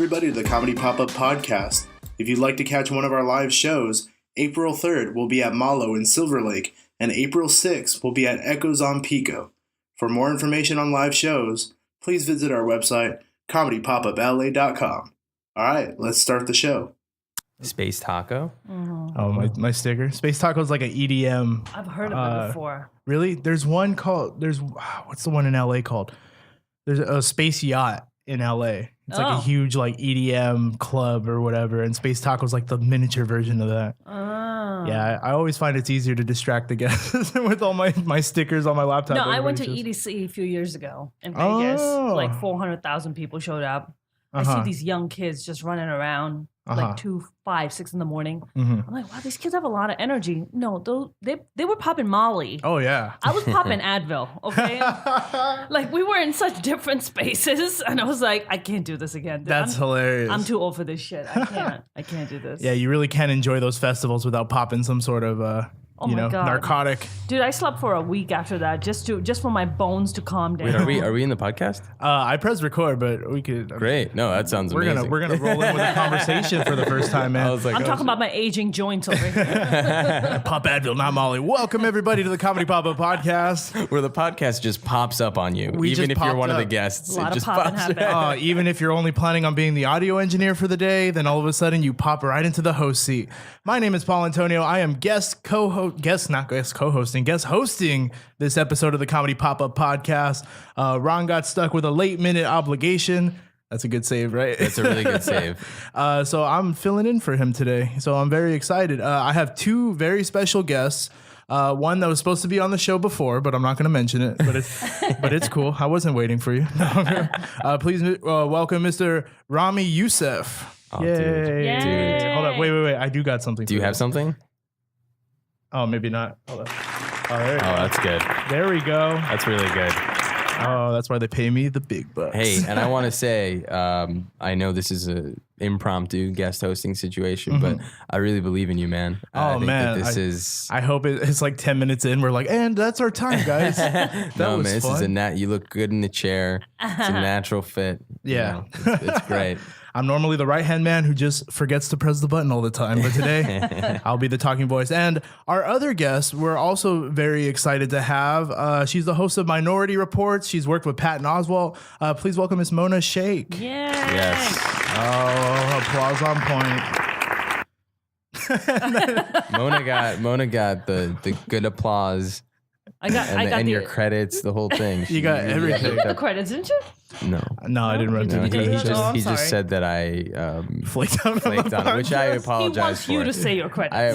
everybody to the Comedy Pop-Up Podcast. If you'd like to catch one of our live shows, April 3rd we'll be at Malo in Silver Lake, and April 6th we'll be at Echoes on Pico. For more information on live shows, please visit our website, comedypopupla.com. All right, let's start the show. Space Taco? Mm-hmm. Oh, my sticker. Space Taco is like an EDM. I've heard of it before. Really? There's one called, what's the one in LA called? There's a Space Yacht in LA. It's like a huge like EDM club or whatever, and Space Taco is like the miniature version of that. Oh. Yeah, I always find it's easier to distract the guests with all my stickers on my laptop. No, I went to EDC a few years ago in Vegas. Like 400,000 people showed up. I see these young kids just running around like 2, 5, 6 in the morning. I'm like, wow, these kids have a lot of energy. No, they were popping Molly. Oh, yeah. I was popping Advil, okay? Like, we were in such different spaces, and I was like, I can't do this again. That's hilarious. I'm too old for this shit. I can't do this. Yeah, you really can't enjoy those festivals without popping some sort of God. Narcotic. Dude, I slept for a week after that just for my bones to calm down. Wait, are we in the podcast? I pressed record, but we could. Great. No, that sounds amazing. We're gonna roll in with a conversation for the first time, man. I'm talking about my aging joints over here. Pop Advil, not Molly. Welcome everybody to the Comedy Pop-Up Podcast, where the podcast just pops up on you, even if you're one of the guests. A lot it just of popping pops happened. Even if you're only planning on being the audio engineer for the day, then all of a sudden you pop right into the host seat. My name is Paul Antonio. I am guest hosting this episode of the Comedy Pop-Up Podcast. Ron got stuck with a late minute obligation. That's a good save, right? That's a really good save. So I'm filling in for him today. So I'm very excited. I have two very special guests. One that was supposed to be on the show before, but I'm not going to mention it. But it's cool. I wasn't waiting for you. Please welcome Mr. Ramy Youssef. Oh, Yay. Dude. Hold up. Wait. I do got something. Do you have something? Oh, maybe not. Hold up. That's good. There we go. That's really good. Oh, that's why they pay me the big bucks. Hey, and I want to say, I know this is an impromptu guest hosting situation, but I really believe in you, man. I think man. that I hope it's like 10 minutes in. We're like, and that's our time, guys. No, man, this is you look good in the chair. It's a natural fit. Yeah. It's great. I'm normally the right-hand man who just forgets to press the button all the time, but today I'll be the talking voice. And our other guest, we're also very excited to have. She's the host of Minority Reportz. She's worked with Patton Oswalt. Please welcome Miss Mona Shaikh. Yeah. Yes. Oh, applause on Mona got the good applause. I got your credits, the whole thing. You got everything. You got the credits, didn't you? No, I didn't run No, to the he just said that I flaked on it, which I apologize he wants for. you to say your credits. I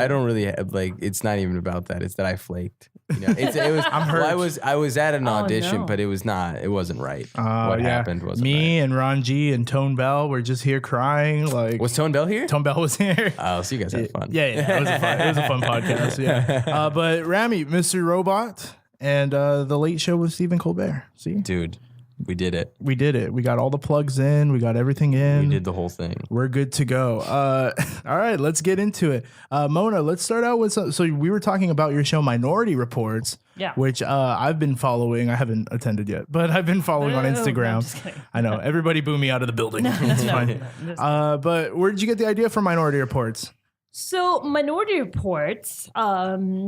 don't really have, it's not even about that. It's that I flaked. You know, it was. I'm hurt. Well, I was at an audition, but it wasn't right. What happened wasn't me right. and Ron G and Tone Bell were just here crying. Like, was Tone Bell here? Tone Bell was here. Oh, so you guys had fun. Yeah. It was a fun podcast. Yeah. But Ramy, Mr. Robot, and the Late Show with Stephen Colbert. See, dude. We did it. We got all the plugs in. We got everything in. We did the whole thing. We're good to go. All right, let's get into it. Mona, let's start out with so we were talking about your show Minority Reportz, which I've been following. I haven't attended yet, but I've been following on Instagram. No, I'm just kidding. I know. Everybody boo me out of the building. It's fine. But where did you get the idea for Minority Reportz? So Minority Reportz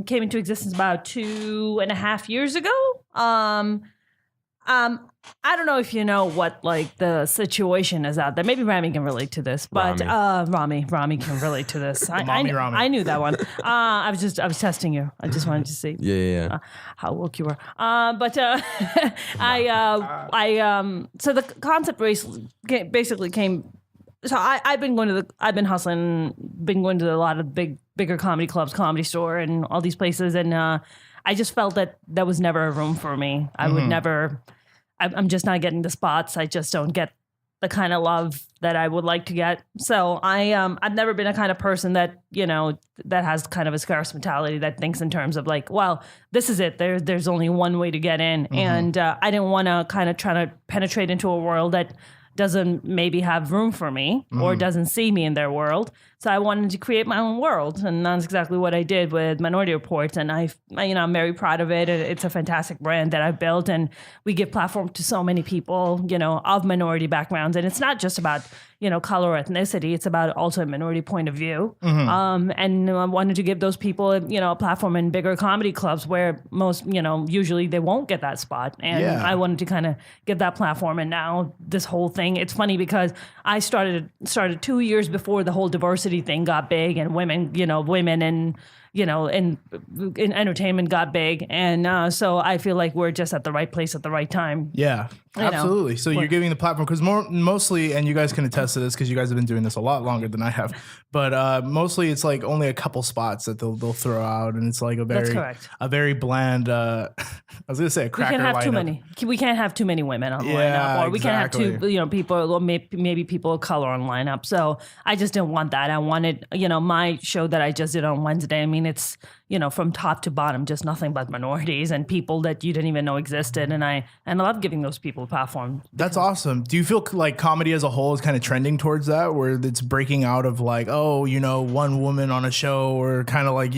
came into existence about 2.5 years ago. I don't know if you know what like the situation is out there. Maybe Ramy can relate to this, but Ramy can relate to this. I knew that one. I was testing you. I just wanted to see how woke you were. So the concept basically came. So I've been hustling, been going to a lot of bigger comedy clubs, Comedy Store, and all these places, and I just felt that was never a room for me. I would never. I'm just not getting the spots. I just don't get the kind of love that I would like to get. So I've never been a kind of person that, that has kind of a scarce mentality that thinks in terms of like, well, this is it. There's only one way to get in. And I didn't want to kind of try to penetrate into a world that doesn't maybe have room for me or doesn't see me in their world. So I wanted to create my own world, and that's exactly what I did with Minority Reportz. And I'm very proud of it. It's a fantastic brand that I've built, and we give platform to so many people, of minority backgrounds. And it's not just about color or ethnicity. It's about also a minority point of view. And I wanted to give those people, a platform in bigger comedy clubs where most, usually they won't get that spot. And I wanted to kind of give that platform. And now this whole thing, it's funny because I started 2 years before the whole diversity thing got big, and women and in entertainment got big. And so I feel like we're just at the right place at the right time. Yeah, absolutely. So you're giving the platform, because mostly, and you guys can attest to this because you guys have been doing this a lot longer than I have, but mostly it's like only a couple spots that they'll throw out, and it's like a very bland, I was going to say a cracker lineup. We can't have too many women on lineup, or we can't have too, people, or maybe people of color on lineup. So I just didn't want that. I wanted, my show that I just did on Wednesday, I mean, it's, from top to bottom, just nothing but minorities and people that you didn't even know existed. And I love giving those people a platform. That's awesome. Do you feel like comedy as a whole is kind of trending towards that, where it's breaking out of like, one woman on a show, or kind of like, do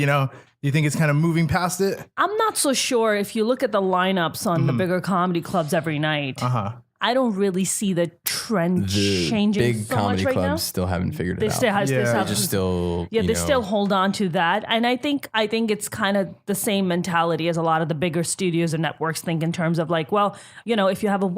you think it's kind of moving past it? I'm not so sure. If you look at the lineups on the bigger comedy clubs every night, I don't really see the trend changing big so comedy much right clubs now. Still haven't figured it out. They still hold on to that. And I think it's kind of the same mentality as a lot of the bigger studios and networks think, in terms of like, well, if you have all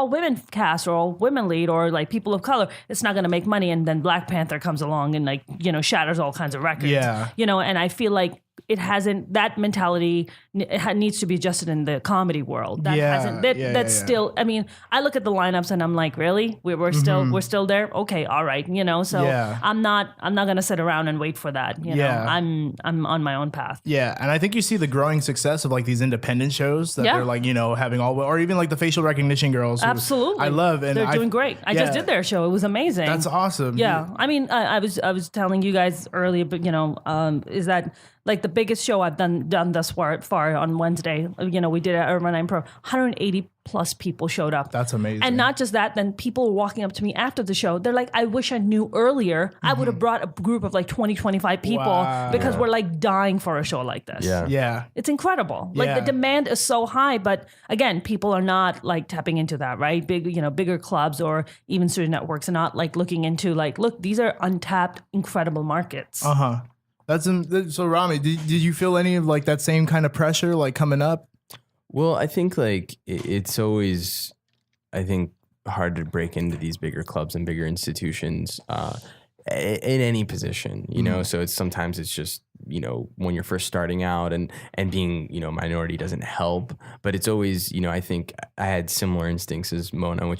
women cast or all women lead, or like people of color, it's not going to make money. And then Black Panther comes along and shatters all kinds of records. Yeah. And I feel like it hasn't, that mentality needs to be adjusted in the comedy world. That's still, I mean, I look at the lineups and I'm like, really? We're still there? Okay, all right. So I'm not going to sit around and wait for that. I'm on my own path. Yeah. And I think you see the growing success of like these independent shows that they're like, having or even like the facial recognition girls. Absolutely. I love, and they're doing great. I just did their show. It was amazing. That's awesome. Yeah. I mean, I was telling you guys earlier, but is that like the biggest show I've done thus far on Wednesday. We did it at Urban Improv. 180 plus people showed up. That's amazing. And not just that, then people were walking up to me after the show. They're like, I wish I knew earlier. I would have brought a group of like 20, 25 people because we're like dying for a show like this. Yeah. It's incredible. Like the demand is so high, but again, people are not like tapping into that, right? Bigger clubs or even studio networks are not like looking into like, look, these are untapped, incredible markets. So Ramy, did you feel any of like that same kind of pressure like coming up? Well, I think like it's always, hard to break into these bigger clubs and bigger institutions in any position, so sometimes it's just, when you're first starting out and being, minority doesn't help, but it's always, I think I had similar instincts as Mona,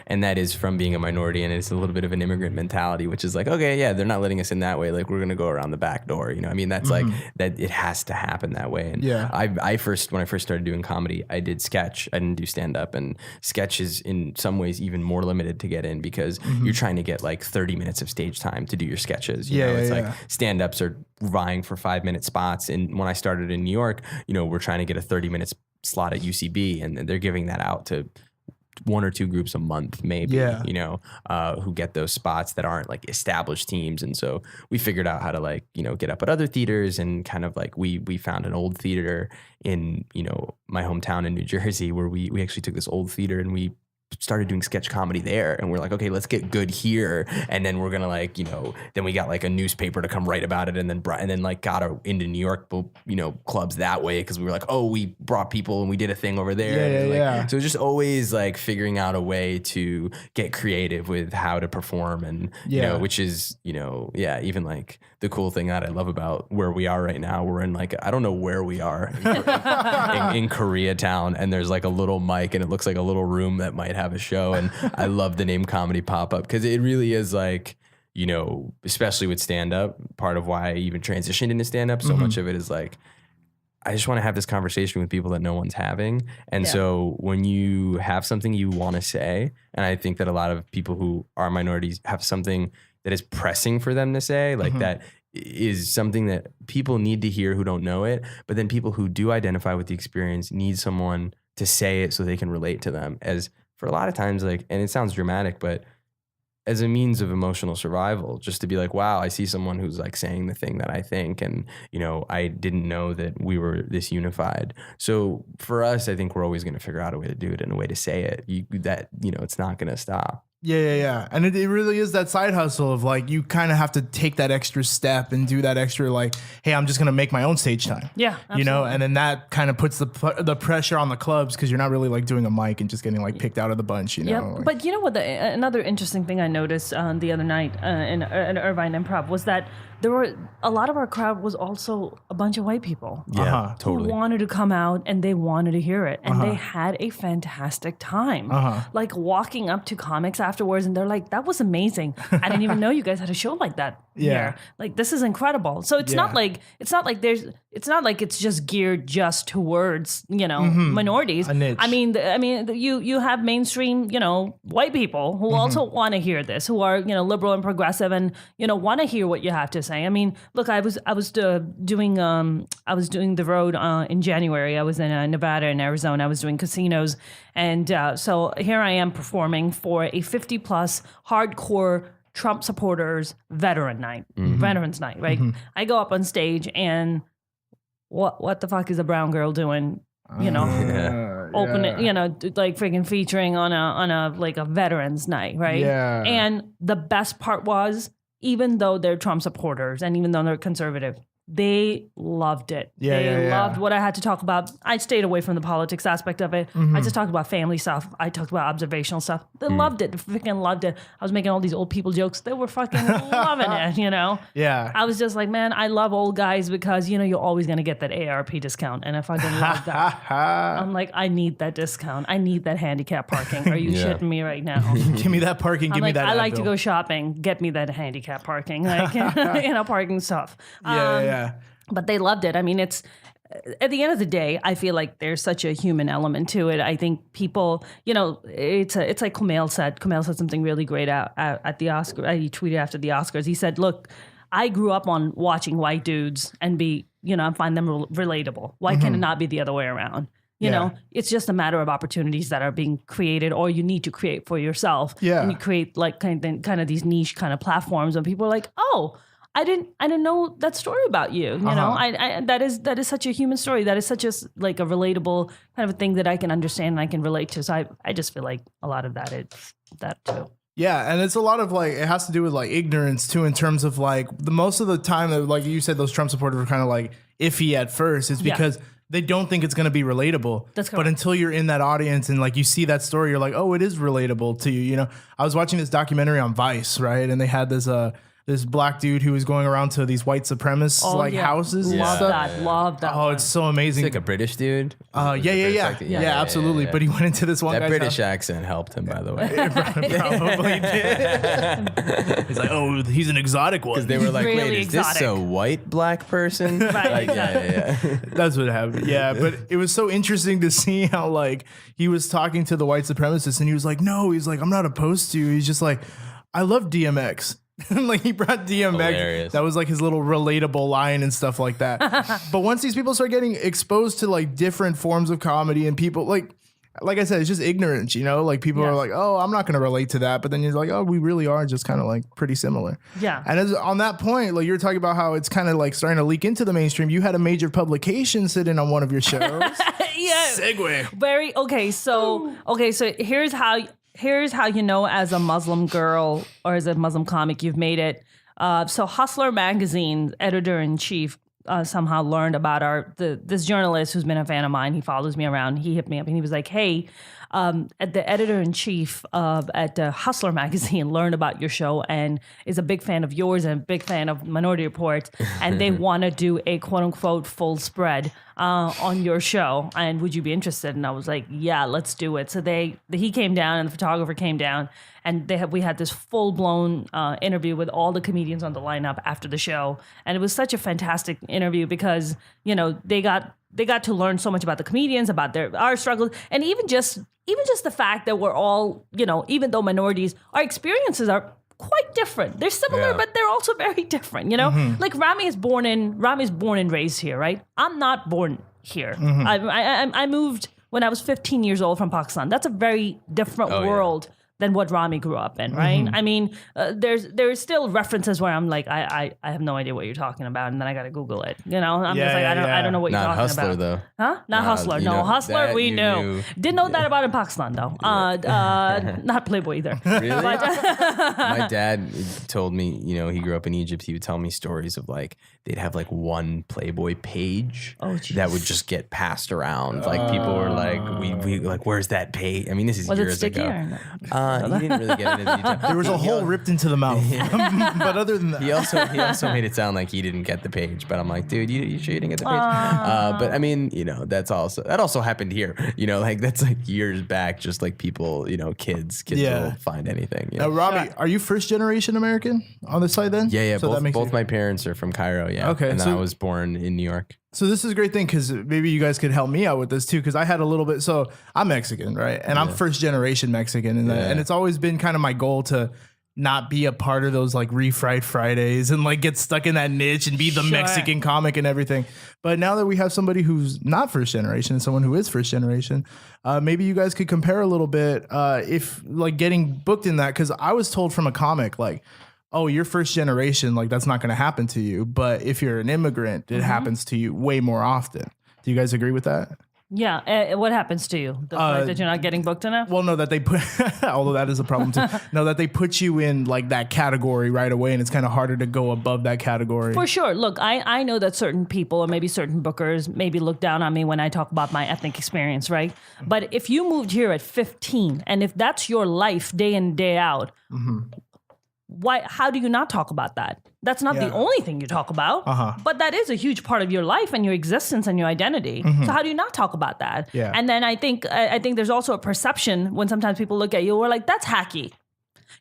and that is from being a minority, and it's a little bit of an immigrant mentality, which is like, okay, yeah, they're not letting us in that way. Like we're going to go around the back door, that's like that it has to happen that way. And when I first started doing comedy, I did sketch. I didn't do stand up, and sketch is in some ways even more limited to get in because you're trying to get like 30 minutes of stage time to do your sketches. It's like stand ups are vying for 5-minute spots. And when I started in New York, we're trying to get a 30-minute slot at UCB, and they're giving that out to one or two groups a month, maybe, who get those spots that aren't like established teams. And so we figured out how to like, get up at other theaters, and kind of like we found an old theater in, my hometown in New Jersey, where we actually took this old theater and we started doing sketch comedy there, and we're like, okay, let's get good here, and then we're gonna like, then we got like a newspaper to come write about it, and then like got into New York, clubs that way, because we were like, oh, we brought people and we did a thing over there. So just always like figuring out a way to get creative with how to perform, and which is even like the cool thing that I love about where we are right now. We're in like, I don't know where we are in Koreatown, and there's like a little mic, and it looks like a little room that might have a show. And I love the name Comedy Pop-Up because it really is like, especially with stand-up, part of why I even transitioned into stand-up. So much of it is like, I just want to have this conversation with people that no one's having. And so when you have something you want to say, and I think that a lot of people who are minorities have something that is pressing for them to say, like that is something that people need to hear who don't know it. But then people who do identify with the experience need someone to say it so they can relate to them. As for a lot of times, like, and it sounds dramatic, but as a means of emotional survival, just to be like, wow, I see someone who's like saying the thing that I think. And, you know, I didn't know that we were this unified. So for us, I think we're always going to figure out a way to do it and a way to say it it's not going to stop. Yeah. And it really is that side hustle of like, you kind of have to take that extra step and do that extra, like, hey, I'm just going to make my own stage time. Yeah. Absolutely. You know, and then that kind of puts the pressure on the clubs because you're not really like doing a mic and just getting like picked out of the bunch, you know? Yeah. Like, but you know what? Another interesting thing I noticed the other night in Irvine Improv was that a lot of our crowd was also a bunch of white people. Yeah, totally. Who wanted to come out and they wanted to hear it. And they had a fantastic time. Like walking up to comics afterwards and they're like, that was amazing. I didn't even know you guys had a show like that here. Like, this is incredible. So it's not like it's just geared just towards, minorities. A niche. I mean, you have mainstream, white people who also want to hear this, who are, liberal and progressive and, want to hear what you have to say. I mean, look, I was doing the road in January. I was in Nevada and Arizona. I was doing casinos, and so here I am performing for a 50+ hardcore Trump supporters veterans night, right? I go up on stage, and what the fuck is a brown girl doing? Open it, like freaking featuring on a like a veterans night, right? Yeah. And the best part was, even though they're Trump supporters and even though they're conservative, they loved it. They loved what I had to talk about. I stayed away from the politics aspect of it. I just talked about family stuff. I talked about observational stuff. They loved it. They freaking loved it. I was making all these old people jokes. They were fucking loving it, Yeah. I was just like, man, I love old guys because, you're always going to get that AARP discount. And I fucking love that. I'm like, I need that discount. I need that handicap parking. Are you shitting me right now? Give me that parking. Give me that. I like to go shopping. Get me that handicap parking. Like, parking stuff. Yeah. But they loved it. I mean, it's at the end of the day, I feel like there's such a human element to it. I think people, it's like Kumail said. Kumail said something really great at the Oscar. He tweeted after the Oscars. He said, "Look, I grew up on watching white dudes and find them relatable. Why can it not be the other way around?" You know, it's just a matter of opportunities that are being created, or you need to create for yourself. Yeah. And you create like kind of these niche kind of platforms, and people are like, "Oh, I didn't know that story about you." You know, I that is such a human story. That is such a like a relatable kind of a thing that I can understand and I can relate to. So I just feel like a lot of that is that too. Yeah, and it's a lot of like, it has to do with like ignorance too, in terms of like most of the time that, like you said, those Trump supporters were kind of like iffy at first. It's because they don't think it's going to be relatable. That's correct. But until you're in that audience and like you see that story, you're like, oh, it is relatable to you. I was watching this documentary on Vice, right? And they had this black dude who was going around to these white supremacist houses and stuff. Love that. Oh, it's so amazing. It's like a British dude. Yeah, absolutely. Yeah. But he went into this one That guy's British house. accent helped him, by the way. Probably did. He's like, oh, he's an exotic one. Because they were like, Really wait, is exotic. this a white black person? Right, Like, yeah. That's what happened. Yeah, but it was so interesting to see how like he was talking to the white supremacists and he was like, no, he's like, I'm not opposed to you. He's just like, I love DMX. Like he brought DMX. Hilarious. That was like his little relatable line and stuff like that. But once these people start getting exposed to like different forms of comedy and people like I said, it's just ignorance, like people are like, oh, I'm not going to relate to that. But then you're like, oh, we really are just kind of like pretty similar. Yeah. And as, on that point, like you're talking about how it's kind of like starting to leak into the mainstream. You had a major publication sit in on one of your shows. Yeah. Segue. Okay. So here's how you know as a Muslim girl or as a Muslim comic you've made it. So Hustler magazine's editor-in-chief somehow learned about this journalist who's been a fan of mine. He follows me around. He hit me up and he was like, hey, the editor-in-chief at Hustler magazine learned about your show and is a big fan of yours and a big fan of Minority Reportz, and they want to do a quote-unquote full spread on your show, and would you be interested? And I was like, yeah, let's do it. So he came down and the photographer came down, and we had this full-blown interview with all the comedians on the lineup after the show, and it was such a fantastic interview because they got to learn so much about the comedians, about our struggles, and even just the fact that we're all, even though minorities, our experiences are quite different. They're similar, but they're also very different, Like Ramy's born and raised here, right? I'm not born here. I moved when I was 15 years old from Pakistan. That's a very different world than what Ramy grew up in, right? I mean, there's still references where I'm like, I have no idea what you're talking about, and then I got to Google it. You know, I'm just like, I don't know what you're talking Hustler, about. Though. Huh? Not Hustler. No, Hustler we knew. Didn't know that about in Pakistan though. Not Playboy either. Really? My dad told me, you know, he grew up in Egypt. He would tell me stories of like they'd have like one Playboy page that would just get passed around. Like people were like, we like, where's that page? I mean, this is years ago. He didn't really get into detail. There was a hole ripped into the mouth. But other than that, he also made it sound like he didn't get the page. But I'm like, dude, you sure you didn't get the page? But I mean, you know, that also happened here. You know, like that's like years back. Just like people, you know, kids will find anything. You know? Ramy, are you first generation American on this side then? Yeah. So both my parents are from Cairo. Yeah. Okay. And then I was born in New York. So this is a great thing because maybe you guys could help me out with this too, because I had a little bit. So I'm Mexican, right? And I'm first generation Mexican, and it's always been kind of my goal to not be a part of those like refried Fridays and like get stuck in that niche and be the Mexican comic and everything. But now that we have somebody who's not first generation and someone who is first generation, maybe you guys could compare a little bit if like getting booked in that, because I was told from a comic like, oh, you're first generation, like that's not going to happen to you. But if you're an immigrant, it happens to you way more often. Do you guys agree with that? Yeah. What happens to you? The fact that you're not getting booked enough? Well, no, that they put, although that is a problem too. No, that they put you in like that category right away, and it's kind of harder to go above that category. For sure. Look, I know that certain people or maybe certain bookers maybe look down on me when I talk about my ethnic experience, right? But if you moved here at 15, and if that's your life day in, day out, how do you not talk about that? That's not the only thing you talk about, but that is a huge part of your life and your existence and your identity. So how do you not talk about that? Yeah. And then I think there's also a perception when sometimes people look at you, we're like, that's hacky.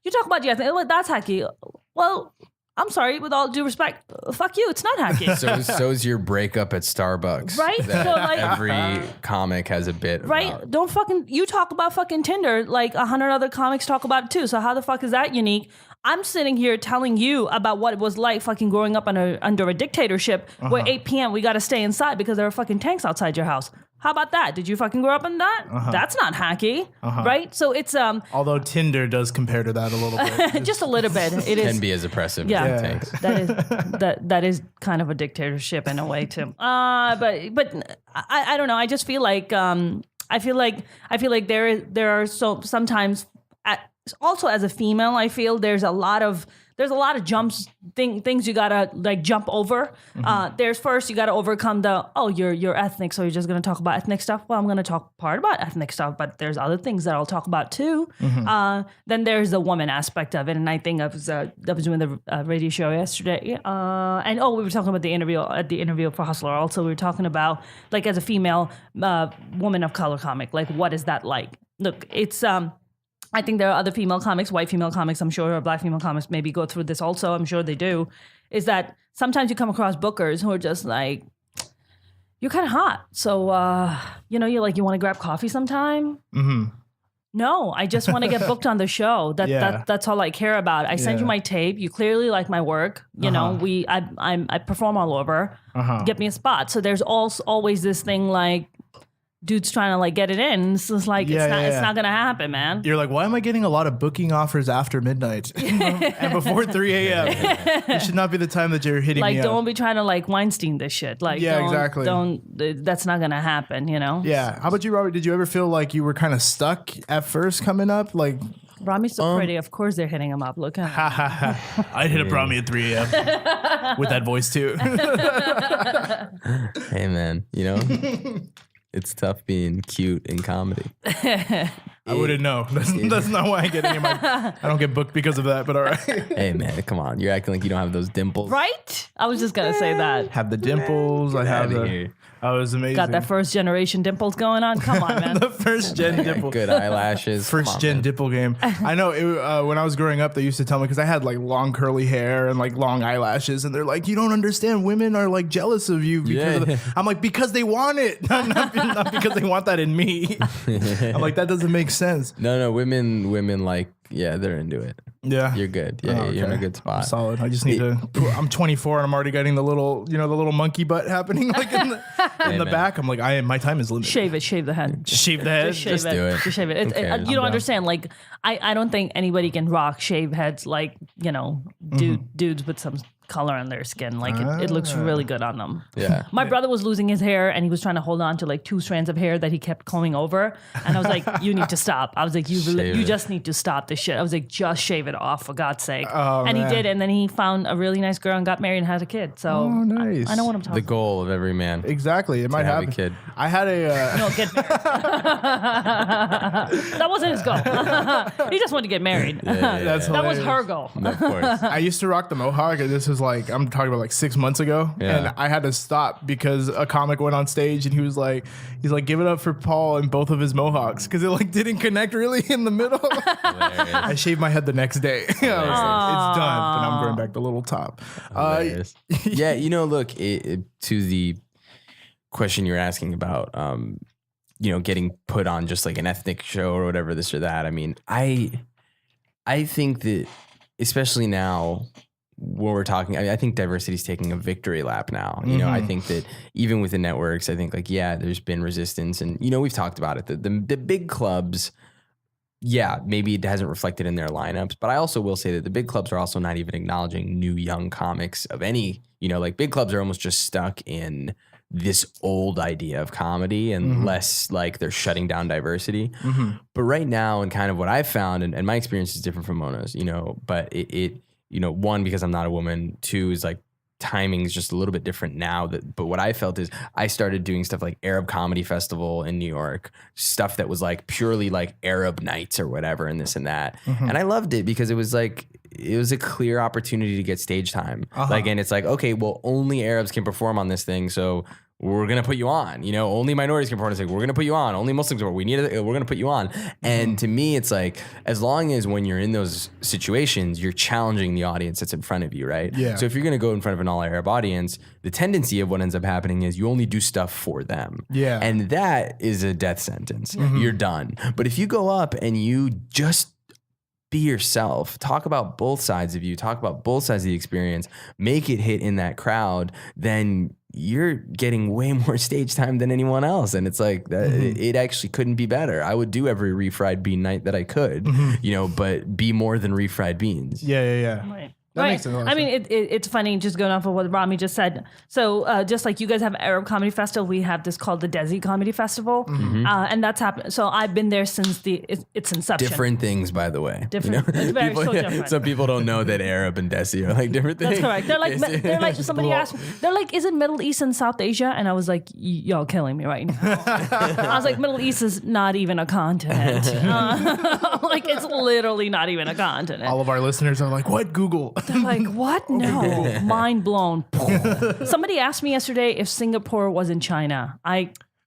You talk about your ethnic, that's hacky. Well, I'm sorry, with all due respect, fuck you, it's not hacky. So's your breakup at Starbucks. Right? That So, like, every comic has a bit right? about. You talk about fucking Tinder like 100 other comics talk about it too. So how the fuck is that unique? I'm sitting here telling you about what it was like fucking growing up under a dictatorship where 8 p.m. we got to stay inside because there are fucking tanks outside your house. How about that? Did you fucking grow up in that? That's not hacky, right? So it's although Tinder does compare to that a little bit, just a little bit. It can be as oppressive as the tanks. That is kind of a dictatorship in a way too. But I don't know. I just feel like I feel like there are sometimes. Also, as a female, I feel there's a lot of things you gotta like jump over. There's first you gotta overcome you're ethnic, so you're just gonna talk about ethnic stuff. Well, I'm gonna talk part about ethnic stuff, but there's other things that I'll talk about too. Then there's the woman aspect of it, and I think I was doing the radio show yesterday, and we were talking about the interview for Hustler. Also, we were talking about like as a female woman of color comic, like what is that like? Look, it's I think there are other female comics, white female comics, I'm sure, or black female comics maybe go through this also. I'm sure they do. Is that sometimes you come across bookers who are just like, you're kind of hot. So, you're like, you want to grab coffee sometime? No, I just want to get booked on the show. That's all I care about. I send you my tape. You clearly like my work. You know, I perform all over. Get me a spot. So there's always this thing like, dudes trying to like get it in. It's just like it's not gonna happen, man. You're like, why am I getting a lot of booking offers after midnight and before 3 a.m.? It should not be the time that you're hitting me up. Don't be trying to like Weinstein this shit. Like, exactly. That's not gonna happen, you know? Yeah. How about you, Robert? Did you ever feel like you were kind of stuck at first coming up? Like, Ramy's so pretty. Of course they're hitting him up. Look at him. I'd hit up Ramy at 3 a.m. with that voice too. Hey, man, you know? It's tough being cute in comedy. I wouldn't know. That's not why I get any of my... I don't get booked because of that, but all right. Hey, man, come on. You're acting like you don't have those dimples. Right? I was just going to say that. Have the dimples. I have the... Oh, it was amazing. Got that first generation dimples going on? Come on, man. The first gen dimple. Good eyelashes. First gen dimple game. I know when I was growing up, they used to tell me, because I had like long curly hair and like long eyelashes, and they're like, you don't understand. Women are like jealous of you. Because of I'm like, because they want it. Not because they want that in me. I'm like, that doesn't make makes sense. No, women like, yeah, they're into it. Yeah. You're good. Yeah, you're in a good spot. I'm solid. I just need to. I'm 24 and I'm already getting the little monkey butt happening like in the back. I'm like, my time is limited. Shave the head. Shave the head. Just do it. Just shave it. You don't understand. Like, I don't think anybody can rock shave heads like, dudes with some color on their skin. Like it looks really good on them. Yeah. My brother was losing his hair and he was trying to hold on to like 2 strands of hair that he kept combing over. And I was like, you need to stop. I was like, you just need to stop this shit. I was like, just shave it off for God's sake. Oh, and man. he did. And then he found a really nice girl and got married and had a kid. So nice. I know what I'm talking The goal of every man. Exactly. It might have happen. a kid. I had a. No, get married. That wasn't his goal. He just wanted to get married. That's That was hilarious. her goal. Of course. I used to rock the mohawk, and this was like, I'm talking about like 6 months ago, Yeah. and I had to stop because a comic went on stage and he's like, give it up for Paul and both of his mohawks because it like didn't connect really in the middle. I shaved my head the next day. I was like, it's done, but I'm growing back the little top. Yeah, look, to the question you're asking about, getting put on just like an ethnic show or whatever, this or that. I mean, I think that especially now, when we're talking, I think diversity is taking a victory lap now. I think that even with the networks, I think like, yeah, there's been resistance and, we've talked about it. The big clubs, yeah, maybe it hasn't reflected in their lineups, but I also will say that the big clubs are also not even acknowledging new young comics of any, like big clubs are almost just stuck in this old idea of comedy and less like they're shutting down diversity. But right now, and kind of what I've found, and my experience is different from Mona's, but it one, because I'm not a woman, 2 is like timing is just a little bit different now. But what I felt is I started doing stuff like Arab Comedy Festival in New York, stuff that was like purely like Arab nights or whatever and this and that. And I loved it because it was like, it was a clear opportunity to get stage time. Like, and it's like, okay, well, only Arabs can perform on this thing. So we're going to put you on, only minorities can perform. It's like, we're going to put you on. Only Muslims we're going to put you on. And to me, it's like, as long as when you're in those situations, you're challenging the audience that's in front of you, right? Yeah. So if you're going to go in front of an all Arab audience, the tendency of what ends up happening is you only do stuff for them. Yeah. And that is a death sentence. You're done. But if you go up and you just be yourself, talk about both sides of you, talk about both sides of the experience, make it hit in that crowd, then you're getting way more stage time than anyone else. And it's like, it actually couldn't be better. I would do every refried bean night that I could, but be more than refried beans. Yeah. Right. That makes sense. I mean, it's funny, just going off of what Ramy just said. So just like you guys have Arab Comedy Festival, we have this called the Desi Comedy Festival. And that's happened. So I've been there since its inception. Different things, by the way. Different. It's very so different. Some people don't know that Arab and Desi are like different things. That's correct. They're like somebody asked me, they're like, is it Middle East and South Asia? And I was like, y'all killing me right now. I was like, Middle East is not even a continent. Like, it's literally not even a continent. All of our listeners are like, what? Google. They're like, what? No. Mind blown. Somebody asked me yesterday if Singapore was in China.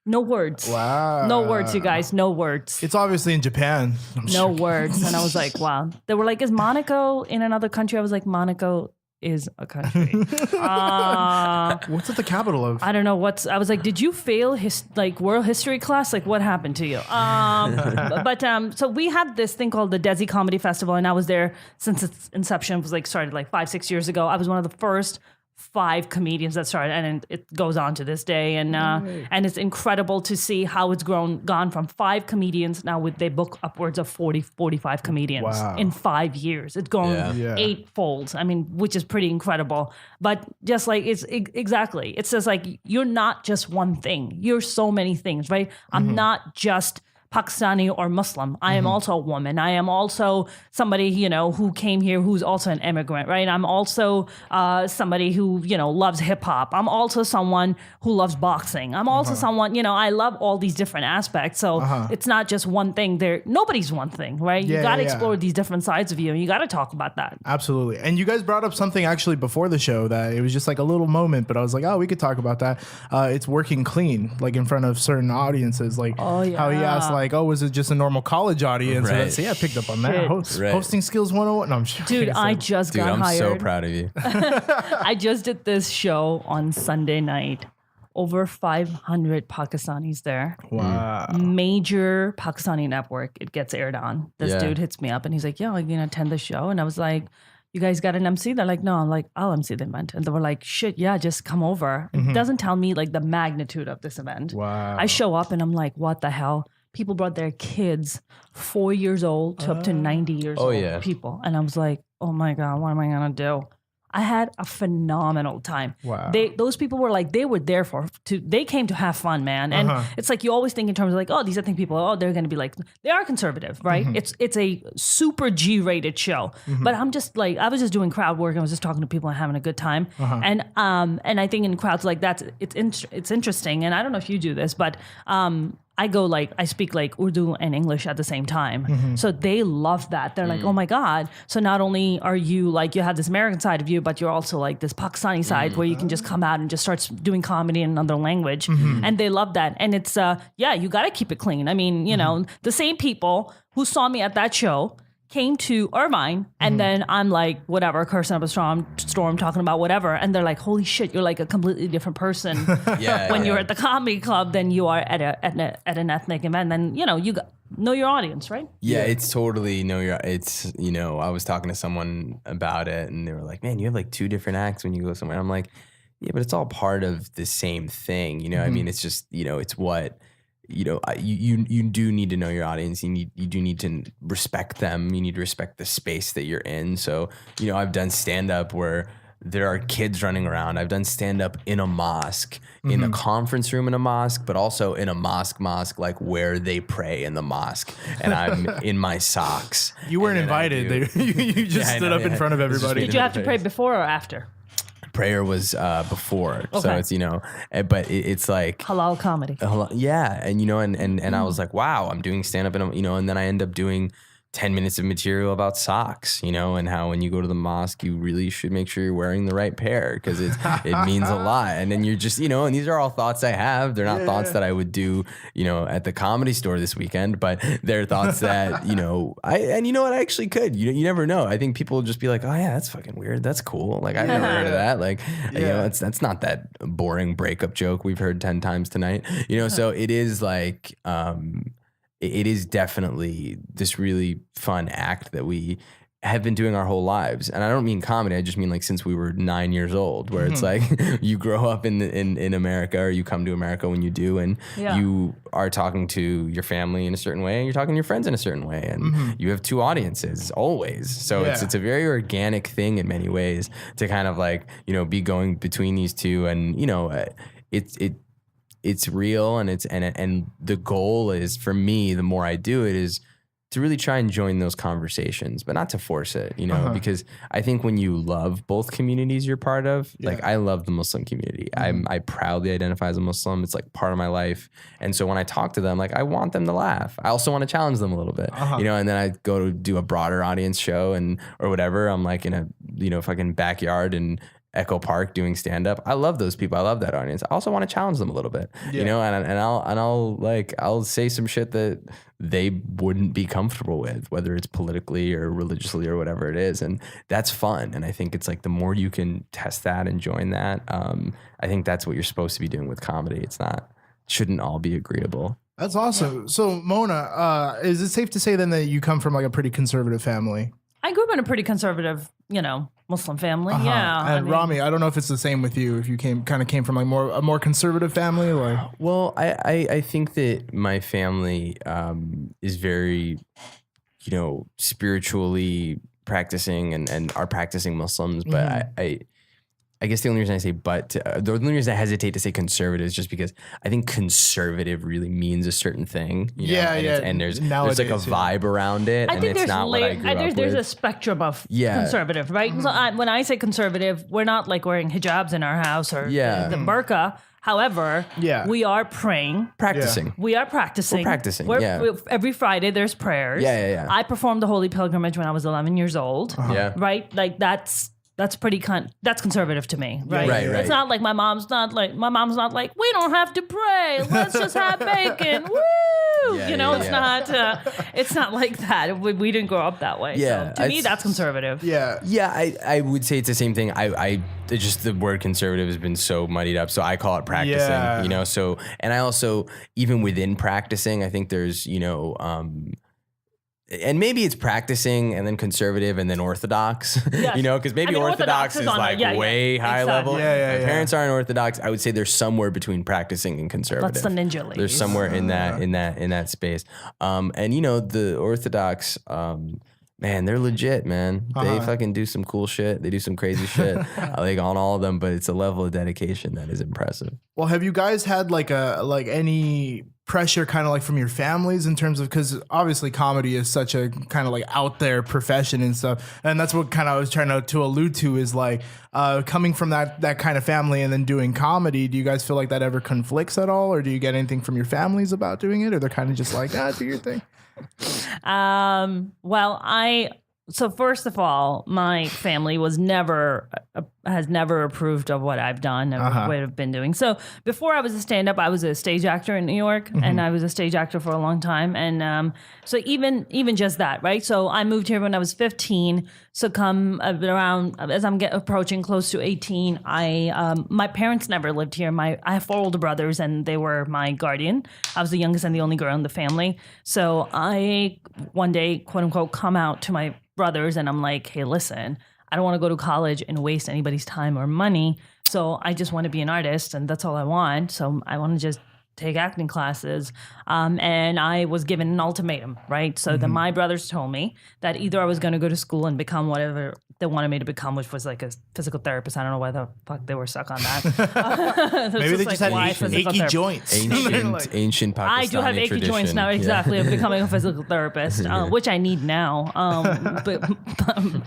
No words. Wow. No words, you guys. No words. It's obviously in Japan. No words. And I was like, wow. They were like, is Monaco in another country? I was like, Monaco is a country. What's at the capital of? I don't know I was like, did you fail world history class? Like, what happened to you? So we had this thing called the Desi Comedy Festival, and I was there since its inception. It was like started like 5-6 years ago. I was one of the first 5 comedians that started, and it goes on to this day, and it's incredible to see how it's gone from 5 comedians. Now they book upwards of 40-45 comedians in 5 years. It's grown 8-fold. I mean, which is pretty incredible. But just like exactly, it's just like, you're not just one thing. You're so many things, right? I'm not just Pakistani or Muslim. I am also a woman. I am also somebody, who came here who's also an immigrant, right? I'm also somebody who, loves hip hop. I'm also someone who loves boxing. I'm also someone, I love all these different aspects. So it's not just one thing. Nobody's one thing, right? You got to explore these different sides of you, and you got to talk about that. Absolutely. And you guys brought up something actually before the show that it was just like a little moment, but I was like, oh, we could talk about that. It's working clean, like in front of certain audiences, like how he asked, like, oh, was it just a normal college audience? Right. So I picked up on that. Hosting skills 101. No, I'm sure. Dude, I just got I'm hired. so proud of you. I just did this show on Sunday night. over 500 Pakistanis there. Wow. Major Pakistani network it gets aired on. This dude hits me up and he's like, yeah, I'm going to attend the show. And I was like, you guys got an MC? They're like, no. I'm like, I'll MC the event. And they were like, shit, yeah, just come over. It doesn't tell me like the magnitude of this event. Wow. I show up and I'm like, what the hell? People brought their kids 4 years old to up to 90 years old people. And I was like, oh my God, what am I going to do? I had a phenomenal time. Wow. Those people were like, they were there they came to have fun, man. And it's like, you always think in terms of like, oh, these ethnic people, oh, they're going to be like, they are conservative, right? It's a super G-rated show. But I'm just like, I was just doing crowd work. I was just talking to people and having a good time. And I think in crowds like that, it's interesting. And I don't know if you do this, but I speak like Urdu and English at the same time. So they love that. They're like, oh my God. So not only are you like, you have this American side of you, but you're also like this Pakistani side where you can just come out and just start doing comedy in another language. And they love that. And it's, you got to keep it clean. I mean, you know, the same people who saw me at that show came to Irvine and then I'm like, whatever, cursing up a storm talking about whatever. And they're like, holy shit, you're like a completely different person when you're at the comedy club than you are at an ethnic event. Then, you know, you know your audience, right? Yeah, it's totally it's, you know, I was talking to someone about it and they were like, man, you have like 2 different acts when you go somewhere. I'm like, yeah, but it's all part of the same thing. You know, I mean, it's just, you know, it's what, you know, you do need to know your audience. You do need to respect them. You need to respect the space that you're in. So, you know, I've done stand-up where there are kids running around. I've done stand-up in a mosque, in a conference room in a mosque, but also in a mosque, like where they pray in the mosque. And I'm in my socks. You weren't invited. You just stood up in front of everybody. Did you have to pray before or after? Prayer was before, so it's, you know, but it's like halal comedy. Yeah, and you know, and I was like, wow, I'm doing stand up, and you know, and then I end up doing 10 minutes of material about socks, you know, and how when you go to the mosque, you really should make sure you're wearing the right pair because it means a lot. And then you're just, you know, and these are all thoughts I have. They're not thoughts that I would do, you know, at the Comedy Store this weekend, but they're thoughts that, you know, and you know what, I actually could. You never know. I think people will just be like, oh yeah, that's fucking weird. That's cool. Like I've never heard of that. Like, you know, that's not that boring breakup joke we've heard 10 times tonight. You know, so it is like, it is definitely this really fun act that we have been doing our whole lives. And I don't mean comedy. I just mean like since we were 9 years old, where it's like you grow up in America, or you come to America when you do, and you are talking to your family in a certain way and you're talking to your friends in a certain way. And you have 2 audiences always. So it's a very organic thing in many ways to kind of like, you know, be going between these 2 and, you know, it's real, and and the goal is for me, the more I do it, is to really try and join those conversations, but not to force it, you know, because I think when you love both communities you're part of, like I love the Muslim community. I proudly identify as a Muslim. It's like part of my life. And so when I talk to them, like I want them to laugh. I also want to challenge them a little bit, you know, and then I go to do a broader audience show or whatever. I'm like in a, you know, fucking backyard and Echo Park doing stand up. I love those people. I love that audience. I also want to challenge them a little bit, you know, and I'll say some shit that they wouldn't be comfortable with, whether it's politically or religiously or whatever it is. And that's fun. And I think it's like the more you can test that and join that, I think that's what you're supposed to be doing with comedy. Shouldn't all be agreeable. That's awesome. Yeah. So Mona, is it safe to say then that you come from like a pretty conservative family? I grew up in a pretty conservative, you know, Muslim family. Yeah. And Ramy, I don't know if it's the same with you. If you came from like a more conservative family, like. Well, I think that my family is very, you know, spiritually practicing and are practicing Muslims, but I guess the only reason I say the only reason I hesitate to say conservative is just because I think conservative really means a certain thing. You know? And there's like a vibe around it. I think it's not what I grew up with. There's a spectrum of conservative, right? So when I say conservative, we're not like wearing hijabs in our house or the burqa. However, we are praying. Practicing. We are practicing. We're practicing, every Friday there's prayers. Yeah. I performed the Holy Pilgrimage when I was 11 years old. Right? Like that's that's that's conservative to me, right? Right. It's not like my mom's not like we don't have to pray. Let's just have bacon. Woo! It's not like that. We didn't grow up that way. Yeah, so to me, that's conservative. Yeah. I would say it's the same thing. I just the word conservative has been so muddied up, so I call it practicing. So, and I also, even within practicing, I think there's and maybe it's practicing and then conservative and then orthodox, Yes. because maybe orthodox is like way high level. Exactly. My parents aren't orthodox. I would say there's somewhere between practicing and conservative. That's the ninja ladies. There's somewhere in that space. And the orthodox, man, they're legit, man. They fucking do some cool shit. They do some crazy shit. Like on all of them, but it's a level of dedication that is impressive. Well, have you guys had any pressure kind of like from your families in terms of, because obviously comedy is such a kind of like out there profession and stuff, and that's what kind of I was trying to allude to is like coming from that kind of family and then doing comedy. Do you guys feel like that ever conflicts at all, or do you get anything from your families about doing it, or they're kind of just like, do your thing? So first of all, my family has never approved of what I've done and what I've been doing. So before I was a stand-up, I was a stage actor in New York, and I was a stage actor for a long time. And so even just that, right? So I moved here when I was 15. So come around as I'm approaching close to 18, my parents never lived here. I have 4 older brothers, and they were my guardian. I was the youngest and the only girl in the family. So I one day, quote unquote, come out to my brothers, and I'm like, hey, listen, I don't want to go to college and waste anybody's time or money. So I just want to be an artist, and that's all I want. So I want to just take acting classes. And I was given an ultimatum, right? So then my brothers told me that either I was going to go to school and become whatever they wanted me to become, which was like a physical therapist. I don't know why the fuck they were stuck on that. Maybe they just had achy joints. Ancient Pakistani I do have achy tradition. joints now, exactly, of becoming a physical therapist, which I need now. But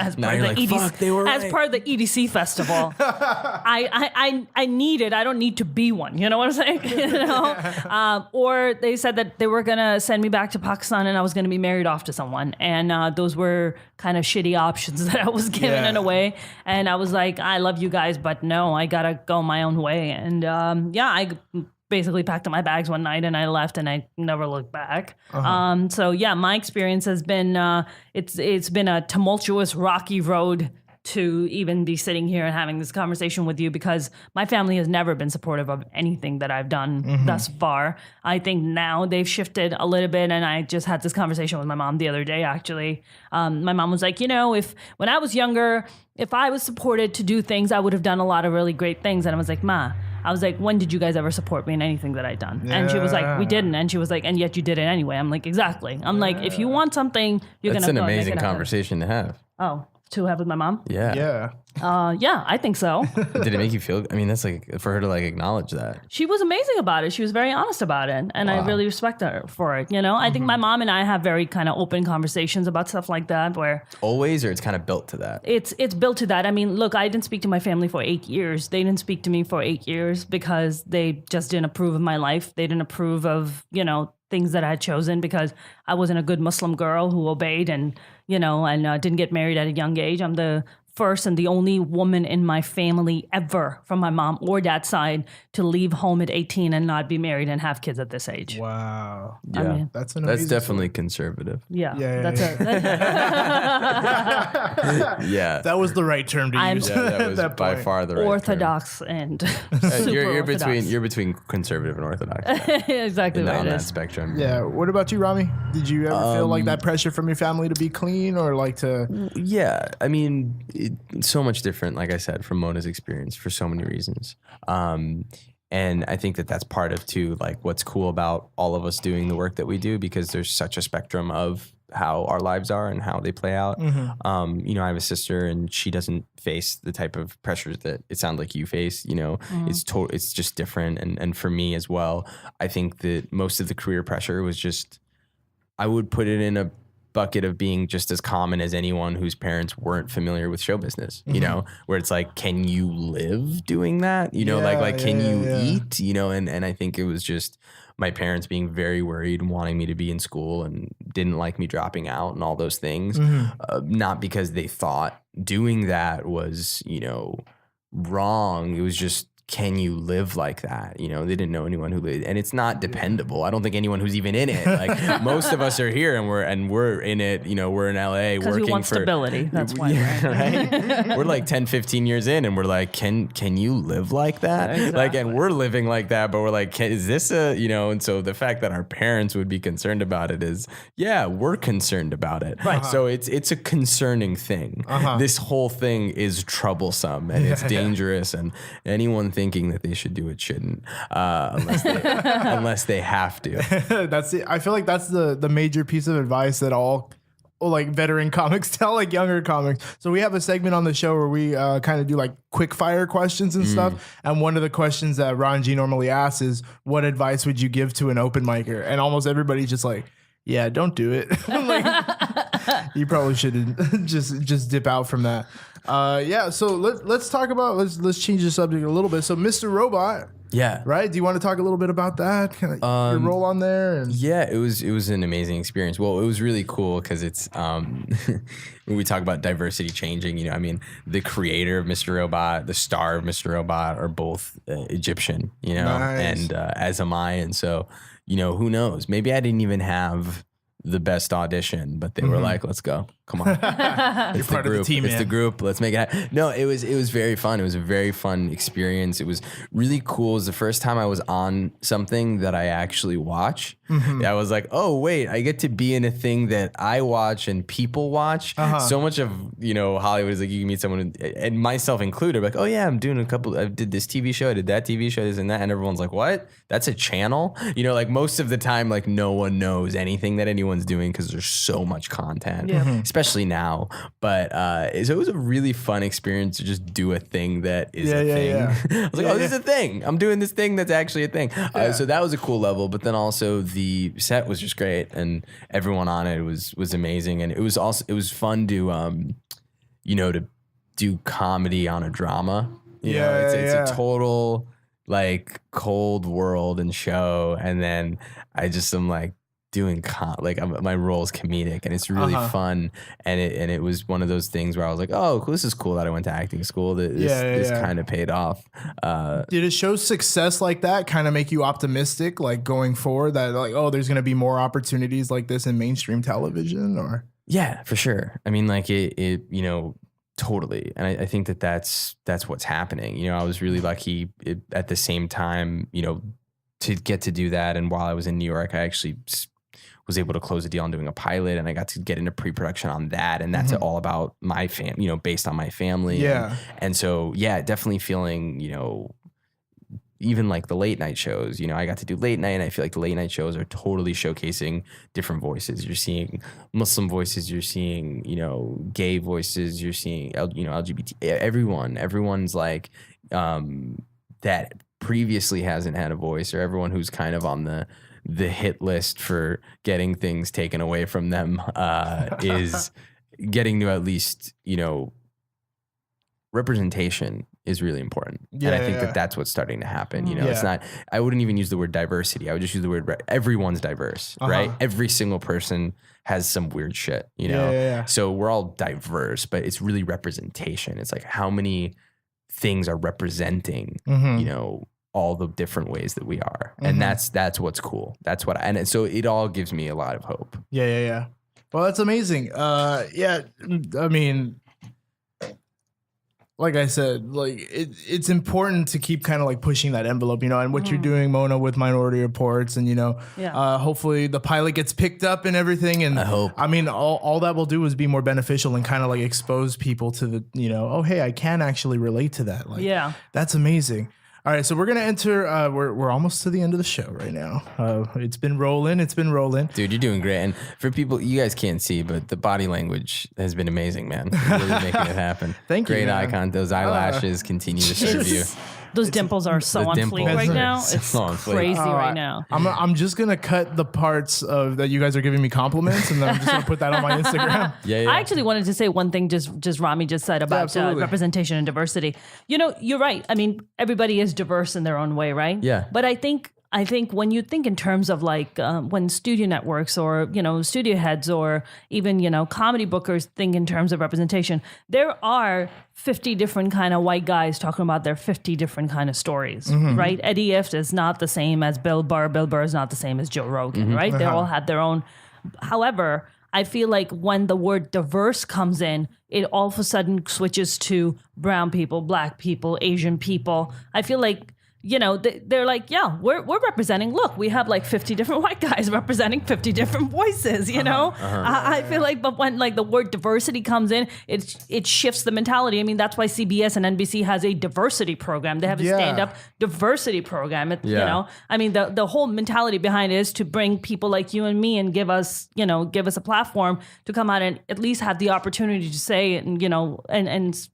as part of the EDC, part of the EDC festival, I need it. I don't need to be one. You know what I'm saying? Or they said that they were gonna send me back to Pakistan, and I was gonna be married off to someone, and those were kind of shitty options that I was given in a way. And I was like, I love you guys, but no, I gotta go my own way. And I basically packed up my bags one night and I left, and I never looked back. So yeah, my experience has been it's been a tumultuous, rocky road to even be sitting here and having this conversation with you, because my family has never been supportive of anything that I've done thus far. I think now they've shifted a little bit, and I just had this conversation with my mom the other day, actually. My mom was like, if when I was younger, if I was supported to do things, I would have done a lot of really great things. And I was like, Ma, when did you guys ever support me in anything that I'd done? And she was like, we didn't. And she was like, and yet you did it anyway. I'm like, exactly. I'm like, if you want something, you're going to That's an amazing conversation to have. Oh, to have with my mom? Yeah. Yeah, I think so. Did it make you feel, that's like, for her to like acknowledge that. She was amazing about it. She was very honest about it. And I really respect her for it. I think my mom and I have very kind of open conversations about stuff like that, where always, or it's kind of built to that? It's built to that. I mean, look, I didn't speak to my family for 8 years. They didn't speak to me for 8 years because they just didn't approve of my life. They didn't approve of, things that I had chosen, because I wasn't a good Muslim girl who obeyed and didn't get married at a young age. I'm the first and the only woman in my family ever, from my mom or dad's side, to leave home at 18 and not be married and have kids at this age. Wow. Yeah. That's definitely story. Conservative. Yeah. That's it. Yeah. That was the right term to use. Yeah, that was by far the right orthodox term. And super you're orthodox. You're between conservative and orthodox. Exactly right. On that spectrum. Yeah. What about you, Ramy? Did you ever feel like that pressure from your family to be clean, or like to? Yeah. It's so much different, like I said, from Mona's experience for so many reasons. And I think that that's part of, too, like what's cool about all of us doing the work that we do, because there's such a spectrum of how our lives are and how they play out. I have a sister, and she doesn't face the type of pressures that it sounds like you face. It's just different. And for me as well, I think that most of the career pressure was just, I would put it in a bucket of being just as common as anyone whose parents weren't familiar with show business, you know, where it's like, can you live doing that? You know, can you eat? You know, and I think it was just my parents being very worried and wanting me to be in school and didn't like me dropping out and all those things. Not because they thought doing that was, you know, wrong. It was just, can you live like that? You know, they didn't know anyone who lived, and it's not dependable. I don't think anyone who's even in it, like most of us are here and we're in it, you know, we're in LA working we want for stability. That's why, right? We're like 10, 15 years in and we're like, can you live like that? Exactly. Like, and we're living like that, but we're like, is this a, you know, and so the fact that our parents would be concerned about it is, yeah, we're concerned about it. Right. So it's a concerning thing. This whole thing is troublesome and it's dangerous, and anyone thinking that they should do it shouldn't, unless they have to. That's it. I feel like that's the major piece of advice that all like veteran comics tell like younger comics. So we have a segment on the show where we kind of do like quick fire questions and stuff. And one of the questions that Ron G normally asks is, what advice would you give to an open micer? And almost everybody's just like, yeah, don't do it. Like, you probably shouldn't just dip out from that. Yeah, so let's talk about, let's change the subject a little bit. So Mr. Robot, yeah, right? Do you want to talk a little bit about that? Kind of your role on there? And yeah, it was an amazing experience. Well, it was really cool because it's when we talk about diversity changing, you know, I mean, the creator of Mr. Robot, the star of Mr. Robot are both Egyptian, you know, and as am I, and so, you know, who knows? Maybe I didn't even have the best audition, but they were like, let's go. Come on. It's the group. It's the group. Let's make it happen. No, it was very fun. It was a very fun experience. It was really cool. It was the first time I was on something that I actually watch. I was like, oh, wait, I get to be in a thing that I watch and people watch. So much of, you know, Hollywood is like, you can meet someone, and myself included, like, oh yeah, I'm doing I did this TV show, I did that TV show, this and that. And everyone's like, what? That's a channel? You know, like most of the time, like no one knows anything that anyone's doing because there's so much content, especially now. But so it was a really fun experience to just do a thing that is a thing. I was like, oh, this is a thing. I'm doing this thing that's actually a thing. So that was a cool level. But then also the set was just great, and everyone on it was amazing. And it was fun to you know, to do comedy on a drama. You know, it's a total like cold world and show, and then I just am like doing my role is comedic, and it's really fun, and it was one of those things where I was like, oh, this is cool that I went to acting school. This kind of paid off. Did a show's success like that kind of make you optimistic, like going forward, that like, oh, there's going to be more opportunities like this in mainstream television? Or yeah, for sure. I mean, like it you know, totally. And I think that's what's happening. You know, I was really lucky at the same time, you know, to get to do that. And while I was in New York, I actually was able to close a deal on doing a pilot, and I got to get into pre-production on that. And that's all about my family, you know, based on my family. Yeah. And so, yeah, definitely feeling, you know, even like the late night shows, you know, I got to do late night, and I feel like the late night shows are totally showcasing different voices. You're seeing Muslim voices, you're seeing, you know, gay voices, you're seeing, you know, LGBT, everyone's like, that previously hasn't had a voice, or everyone who's kind of on the hit list for getting things taken away from them, is getting to at least, you know, representation is really important. And I think that's what's starting to happen. You know, it's not, I wouldn't even use the word diversity. I would just use the word, everyone's diverse, right? Every single person has some weird shit, you know? So we're all diverse, but it's really representation. It's like how many things are representing, you know, all the different ways that we are. And that's what's cool. That's what, and so it all gives me a lot of hope. Yeah. Well, that's amazing. Yeah, I mean, like I said, like it's important to keep kind of like pushing that envelope, you know, and what you're doing, Mona, with Minority Reportz, and, you know, hopefully the pilot gets picked up and everything. And I hope, I mean, all that will do is be more beneficial and kind of like expose people to the, you know, oh, hey, I can actually relate to that. Like, that's amazing. All right, so we're gonna enter. We're almost to the end of the show right now. It's been rolling. Dude, you're doing great. And for people, you guys can't see, but the body language has been amazing, man. You're really making it happen. Thank you. Great eye contact. Those eyelashes continue to serve you. Those dimples are so on fleek right now. It's so on fleek. crazy right now. I'm just gonna cut the parts of that you guys are giving me compliments, and then I'm just gonna put that on my Instagram. Yeah. I actually wanted to say one thing just Ramy just said about representation and diversity. You're right. I mean, everybody is diverse in their own way, right? Yeah. But I think when you think in terms of like when studio networks or, studio heads or even, comedy bookers think in terms of representation, there are 50 different kind of white guys talking about their 50 different kind of stories, right? Eddie Ifft is not the same as Bill Burr. Bill Burr is not the same as Joe Rogan, right? They all have their own. However, I feel like when the word diverse comes in, it all of a sudden switches to brown people, black people, Asian people. I feel like, they're like, yeah, we're representing. Look, we have like 50 different white guys representing 50 different voices. I feel like, but when like the word diversity comes in, it shifts the mentality. I mean, that's why CBS and NBC has a diversity program. They have a stand-up diversity program. I mean, the whole mentality behind it is to bring people like you and me and give us a platform to come out and at least have the opportunity to say and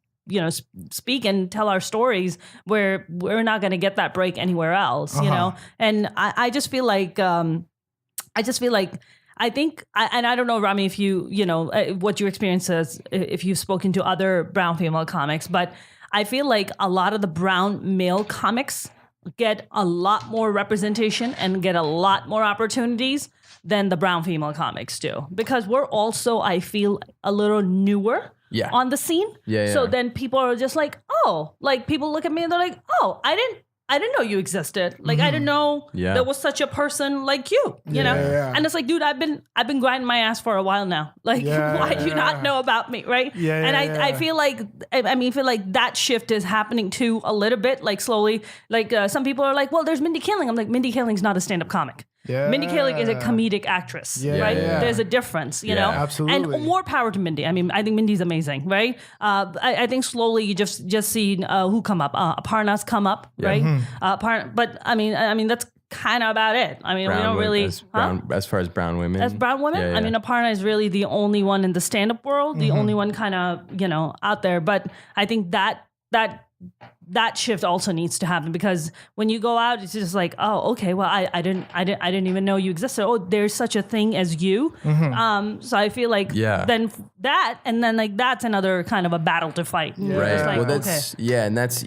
speak and tell our stories where we're not going to get that break anywhere else, And I just feel like, I think, and I don't know, Ramy, if what your experience is, if you've spoken to other brown female comics, but I feel like a lot of the brown male comics get a lot more representation and get a lot more opportunities than the brown female comics do, because we're also, I feel, a little newer on the scene. So then people are just like, oh, like people look at me and they're like, oh, I didn't know you existed. Like I didn't know there was such a person like you, know? And it's like, dude, I've been grinding my ass for a while now. Like why do you not know about me? Right. I feel like, feel like that shift is happening too a little bit, like slowly. Like some people are like, well, there's Mindy Kaling. I'm like, Mindy Kaling's not a stand-up comic. Mindy Kaling is a comedic actress, right? There's a difference, you know? Absolutely. And more power to Mindy. I mean, I think Mindy's amazing, right? I think slowly you just see who come up. Aparna's come up, right? But I mean, that's kind of about it. I mean, we don't really... As far as brown women? As brown women? I mean, Aparna is really the only one in the stand-up world, the only one kind of, out there. But I think that shift also needs to happen, because when you go out, it's just like, oh, okay, well, I didn't even know you existed. Oh, there's such a thing as you. So I feel like then that, and then like that's another kind of a battle to fight. Right. Like, well, that's and that's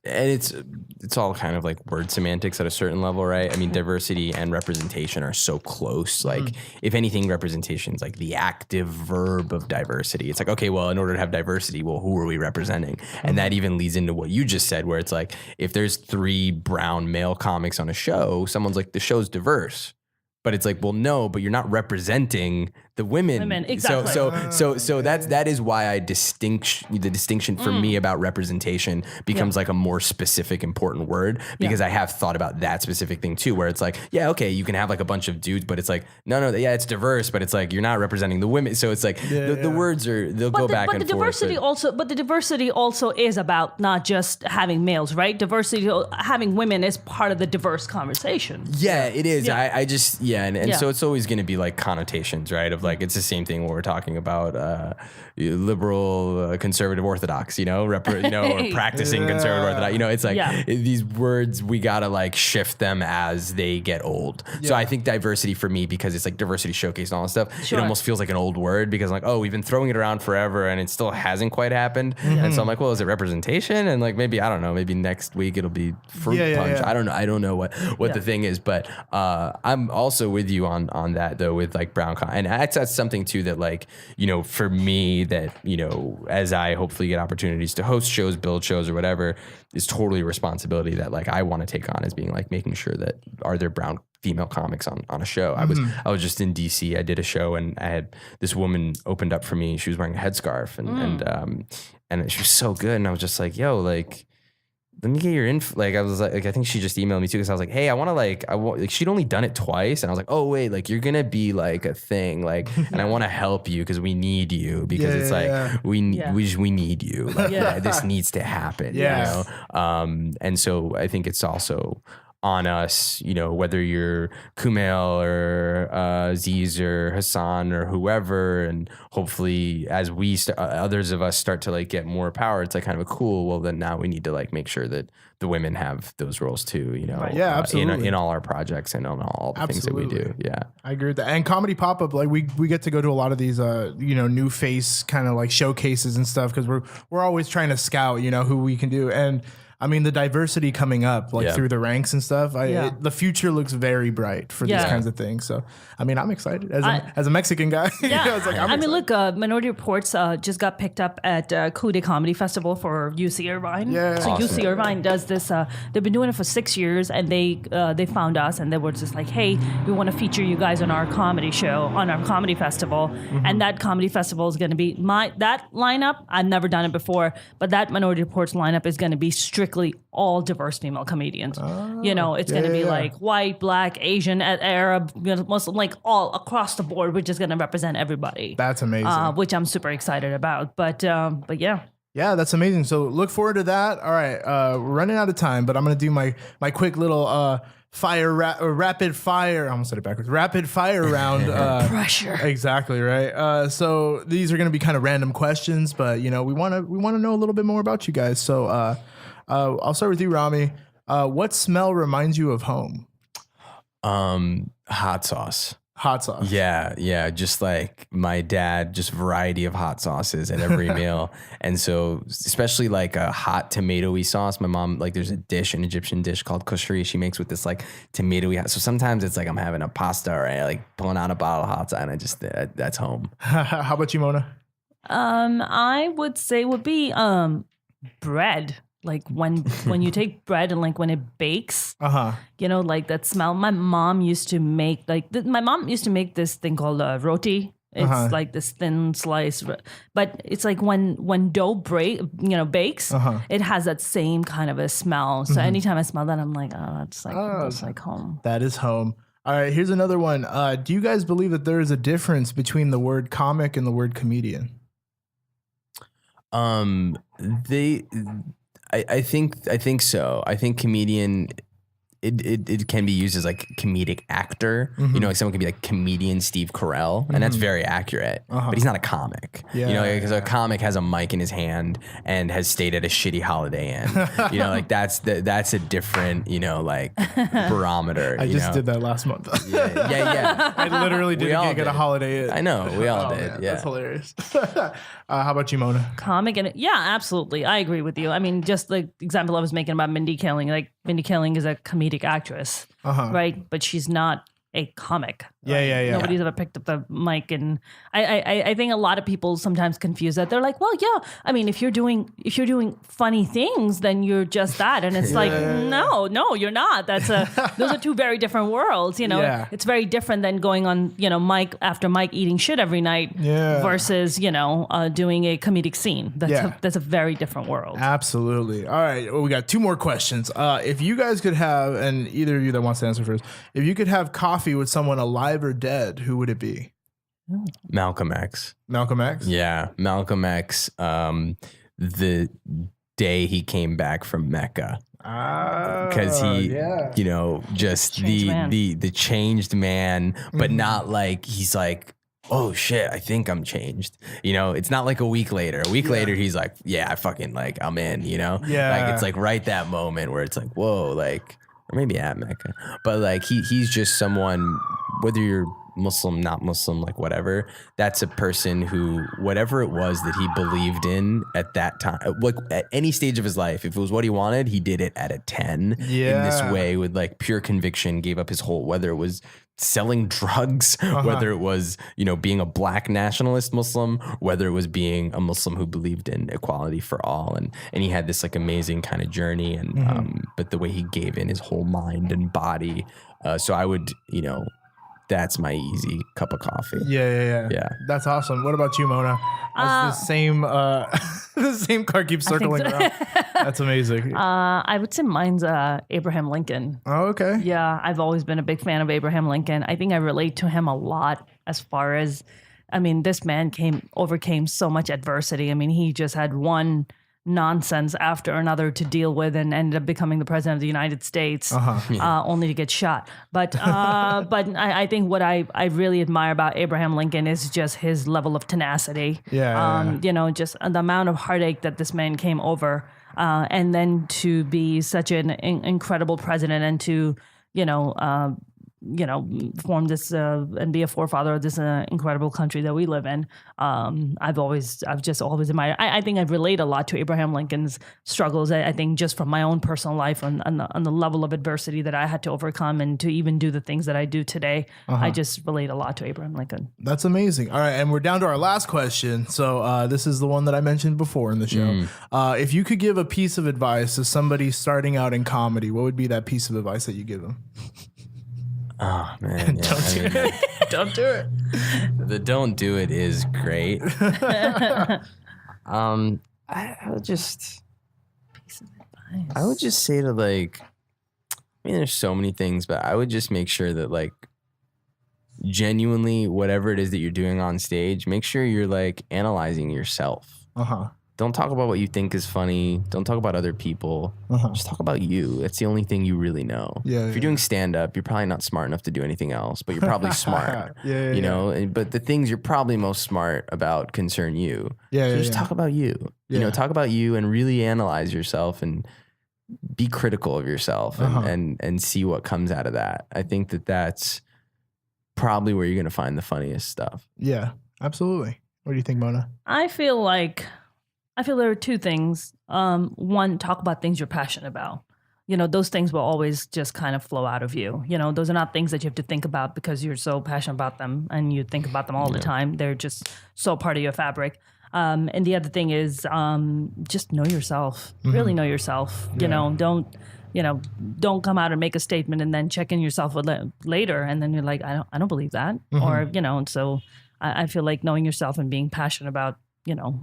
it's all kind of like word semantics at a certain level, right? I mean, diversity and representation are so close. Like, if anything, representation is like the active verb of diversity. It's like, okay, well, in order to have diversity, well, who are we representing? And that even leads into what you just said, where it's like, if there's 3 brown male comics on a show, someone's like, the show's diverse. But it's like, well, no, but you're not representing the women. Exactly. So that is why the distinction for me about representation becomes like a more specific, important word, because I have thought about that specific thing too, where it's like, yeah, okay, you can have like a bunch of dudes, but it's like, no, it's diverse, but it's like, you're not representing the women. So it's like the words they'll go back and forth. But the diversity also is about not just having males, right? Diversity, having women is part of the diverse conversation. Yeah, it is. I just, so it's always going to be like connotations, right? Of like, it's the same thing when we're talking about liberal, conservative, orthodox, or practicing conservative orthodox. It's like these words, we got to like shift them as they get old. So I think diversity for me, because it's like diversity showcase and all that stuff, it almost feels like an old word, because like, oh, we've been throwing it around forever and it still hasn't quite happened. And so I'm like, well, is it representation? And like, maybe, I don't know, maybe next week it'll be fruit punch. I don't know what the thing is, but I'm also with you on that though, with like brown and that's something too that like, for me, that, as I hopefully get opportunities to host shows, build shows or whatever, is totally a responsibility that like I want to take on, as being like making sure that are there brown female comics on a show. I was just in DC. I did a show and I had this woman opened up for me. She was wearing a headscarf and she was so good. And I was just like, yo, like, let me get your info. Like, I was like, I think she just emailed me too, because I was like, hey, I want like, she'd only done it twice. And I was like, oh, wait, like, you're going to be like a thing. Like, and I want to help you because we need you, because it's like, we need you. Like, this needs to happen, you know? And so I think it's also on us, whether you're Kumail or Aziz or Hassan or whoever, and hopefully as others of us start to like get more power, it's like kind of a cool, well then now we need to like make sure that the women have those roles too, Yeah, absolutely. In all our projects and on all the things that we do. Yeah. I agree with that. And Comedy Pop-Up, like we get to go to a lot of these new face kind of like showcases and stuff, because we're always trying to scout, who we can do. And I mean, the diversity coming up, like through the ranks and stuff, the future looks very bright for these kinds of things. So, I mean, I'm excited as a Mexican guy. Yeah. I mean, look, Minority Reportz just got picked up at Coup de Comedy Festival for UC Irvine. Yeah. So UC Irvine does this. They've been doing it for 6 years, and they found us, and they were just like, hey, we want to feature you guys on our comedy show, on our comedy festival. And that comedy festival is going to be that lineup. I've never done it before, but that Minority Reportz lineup is going to be strictly all diverse female comedians. It's going to be like white, black, Asian, Arab, Muslim, like all across the board. We're just going to represent everybody. That's amazing. Which I'm super excited about. But yeah. Yeah, that's amazing. So look forward to that. All right, we're running out of time, but I'm going to do my quick little rapid fire. I almost said it backwards. Rapid fire round. Pressure. Exactly right. So these are going to be kind of random questions, but we want to know a little bit more about you guys. So I'll start with you, Ramy. What smell reminds you of home? Hot sauce. Hot sauce. Yeah. Just like my dad, just variety of hot sauces at every meal. And so especially like a hot tomatoey sauce. My mom, like there's an Egyptian dish called kushri she makes with this like tomatoey. So sometimes it's like I'm having a pasta or like pulling out a bottle of hot sauce, and I just, that's home. How about you, Mona? I would say would be bread. Like when you take bread and like when it bakes, like that smell. My mom used to make this thing called roti. It's like this thin slice, but it's like when dough bakes, it has that same kind of a smell. So anytime I smell that, I'm like, it's like home. That is home. All right, here's another one. Do you guys believe that there is a difference between the word comic and the word comedian? I think so. I think comedian, it can be used as like comedic actor. Like someone could be like comedian Steve Carell, and that's very accurate. But he's not a comic. Because a comic has a mic in his hand and has stayed at a shitty Holiday Inn. Like that's a different like barometer. I just did that last month. Yeah. I literally did a gig at a Holiday Inn. I know, we all did. Man, yeah, that's hilarious. How about you, Mona? Comic and absolutely, I agree with you. I mean, just the example I was making about Mindy Kaling. Like Mindy Kaling is a comedic actress, right? But she's not a comic. Yeah. Nobody's ever picked up the mic, and I think a lot of people sometimes confuse that. They're like, well, yeah, I mean, if you're doing funny things, then you're just that, and it's like, no, you're not. Those are two very different worlds. It's very different than going on mic after mic eating shit every night versus doing a comedic scene. That's a very different world. Absolutely. All right, well, we got two more questions. If you guys could have, and either of you that wants to answer first, if you could have coffee with someone alive or dead, who would it be? Malcolm X. Malcolm X? Yeah, Malcolm X. The day he came back from Mecca. Because he, just the changed man, but not like he's like, oh shit, I think I'm changed. It's not like a week later. A week later, he's like, yeah, I fucking like, I'm in, Yeah. Like, it's like right that moment where it's like, whoa, like, or maybe at Mecca. But like, he's just someone, whether you're Muslim, not Muslim, like whatever, that's a person who, whatever it was that he believed in at that time, like at any stage of his life, if it was what he wanted, he did it at a 10 in this way with like pure conviction, gave up his whole, whether it was selling drugs, whether it was, being a black nationalist Muslim, whether it was being a Muslim who believed in equality for all. And he had this like amazing kind of journey and, but the way he gave in his whole mind and body. So I would, that's my easy cup of coffee. Yeah. That's awesome. What about you, Mona? As the same card keeps circling around. That's amazing. I would say mine's Abraham Lincoln. Oh, okay. Yeah, I've always been a big fan of Abraham Lincoln. I think I relate to him a lot as far as, I mean, this man overcame so much adversity. I mean, he just had one nonsense after another to deal with, and ended up becoming the president of the United States, only to get shot. But I think what I really admire about Abraham Lincoln is just his level of tenacity. You know, just the amount of heartache that this man came over, and then to be such an incredible president, and to form this and be a forefather of this incredible country that we live in. I've just always admired. I think I relate a lot to Abraham Lincoln's struggles. I think just from my own personal life on the level of adversity that I had to overcome, and to even do the things that I do today. I just relate a lot to Abraham Lincoln. That's amazing. All right, and we're down to our last question. So this is the one that I mentioned before in the show. If you could give a piece of advice to somebody starting out in comedy, what would be that piece of advice that you give them? Oh man! Yeah, Don't do it. The don't do it is great. I would just say to there's so many things, but I would just make sure that genuinely, whatever it is that you're doing on stage, make sure you're analyzing yourself. Don't talk about what you think is funny. Don't talk about other people. Just talk about you. That's the only thing you really know. If you're doing stand-up, you're probably not smart enough to do anything else, but you're probably smart. You know, but the things you're probably most smart about concern you. So just talk about you. You know, talk about you and really analyze yourself and be critical of yourself and see what comes out of that. I think that's probably where you're going to find the funniest stuff. Yeah, absolutely. What do you think, Mona? I feel there are two things. One, talk about things you're passionate about. You know, those things will always just kind of flow out of you. You know, those are not things that you have to think about because you're so passionate about them and you think about them all the time. They're just so part of your fabric. And the other thing is just know yourself. Really know yourself. You know, don't come out and make a statement and then check in yourself later, and then you're like, I don't believe that. Or, so I feel like knowing yourself and being passionate about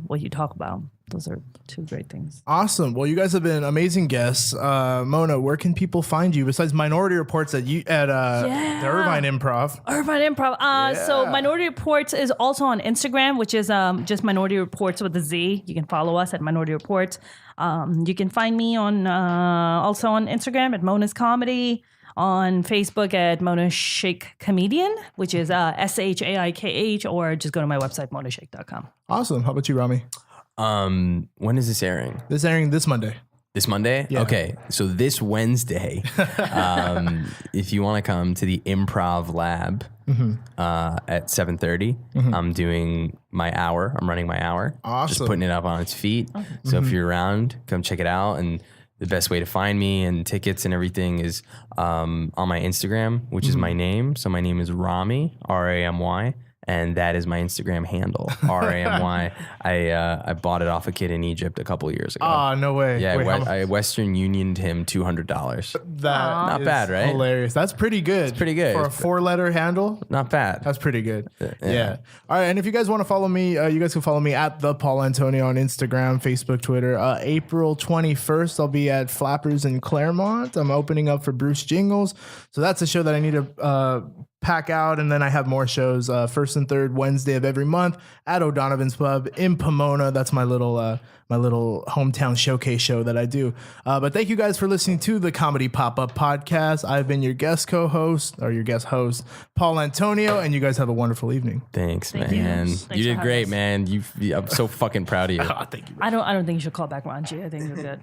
what you talk about. Those are two great things. Awesome. Well, you guys have been amazing guests. Mona, where can people find you besides Minority Reportz at the Irvine Improv? Irvine Improv. So Minority Reportz is also on Instagram, which is just Minority Reportz with a Z. You can follow us at Minority Reportz. You can find me on also on Instagram at Mona's Comedy. On Facebook at Mona Shaikh Comedian, which is SHAIKH, or just go to my website, monashaikh.com. Awesome. How about you, Ramy? When is this airing? This airing this Monday. This Monday? Yeah. Okay. So this Wednesday, if you want to come to the Improv Lab at 7:30, I'm doing my hour. I'm running my hour. Awesome. Just putting it up on its feet. So if you're around, come check it out. And the best way to find me and tickets and everything is on my Instagram, which is my name. So my name is Ramy, Ramy, and that is my Instagram handle, Ramy. I bought it off a kid in Egypt a couple of years ago. Oh, no way. Yeah, Wait, I Western Unioned him $200. Not bad, right? Hilarious. That's pretty good. It's pretty good. For a 4-letter handle? Not bad. That's pretty good. Yeah. All right, and if you guys want to follow me, you guys can follow me at the Paul Antonio on Instagram, Facebook, Twitter. April 21st, I'll be at Flappers in Claremont. I'm opening up for Bruce Jingles. So that's a show that I need to pack out, and then I have more shows first and third Wednesday of every month at O'Donovan's Pub in Pomona. That's my little hometown showcase show that I do. But thank you guys for listening to the Comedy Pop-Up Podcast. I've been your guest host, Paul Antonio, and you guys have a wonderful evening. Thanks, man. You did great, man. I'm so fucking proud of you. Thank you. I don't think you should call back Ranji. I think you're good.